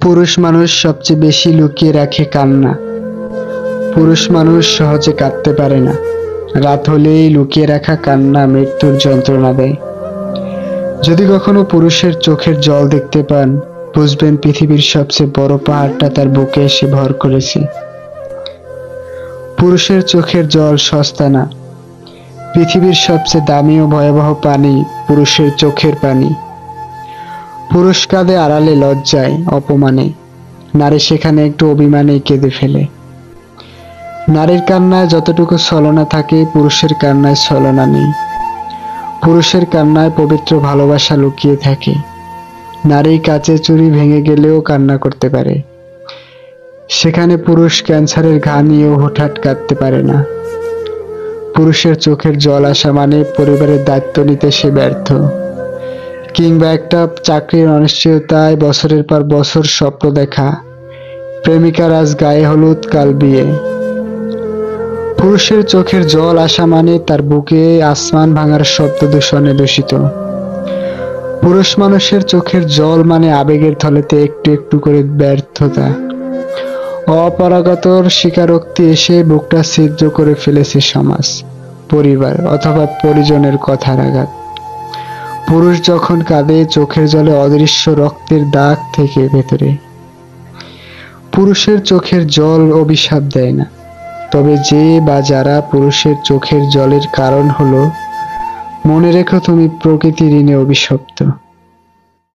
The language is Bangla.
পুরুষ মানুষ সবচেয়ে বেশি লুকিয়ে রাখে কান্না। পুরুষ মানুষ সহজে কাঁদতে পারে না। রাত হলেই লুকিয়ে রাখা কান্না মৃত্যুর যন্ত্রণা দেয়। যদি কখনো পুরুষের চোখের জল দেখতে পান, বুঝবেন পৃথিবীর সবচেয়ে বড় পাহাড়টা তার বুকে এসে ভর করেছে। পুরুষের চোখের জল সস্তা না। পৃথিবীর সবচেয়ে দামি ও ভয়াবহ পানি পুরুষের চোখের পানি। পুরুষ কাঁদে আড়ালে, লজ্জায়, অপমানে। নারী সেখানে একটু অভিমানেই কেঁদে ফেলে। নারীর কান্নায় যতটুকু ছলনা থাকে, পুরুষের কান্নায় ছলনা নেই। পুরুষের কান্নায় পবিত্র ভালোবাসা লুকিয়ে থাকে। নারী কাচের চুড়ি ভেঙে গেলেও কান্না করতে পারে। সেখানে পুরুষ ক্যান্সারের ঘা নিয়েও হঠাৎ কাঁদতে পারে না। পুরুষের চোখের জল আসা মানে পরিবারের দায়িত্ব নিতে সে ব্যর্থ, কিংবা একটা চাকরির অনিশ্চয়তায় বছরের পর বছর স্বপ্ন দেখা। প্রেমিকার আজ গায়ে হলুদ, কাল বিয়ে। পুরুষের চোখের জল আসা মানে তার বুকে আসমান ভাঙার শব্দ দূষণে দূষিত। পুরুষ মানুষের চোখের জল মানে আবেগের থলেতে একটু একটু করে ব্যর্থতা। অপরাগতর স্বীকারোক্তি এসে বুকটা ছিদ্র করে ফেলেছে সমাজ, পরিবার অথবা পরিজনের কথার আঘাত। পুরুষ যখন কাঁদে, চোখের জলে অদৃশ্য রক্তের দাগ থেকে ভেতরে। পুরুষের চোখের জল অভিশাপ দেয় না, তবে যে বা যারা পুরুষের চোখের জলের কারণ হলো, মনে রেখো তুমি প্রকৃতির ঋণে অভিশপ্ত।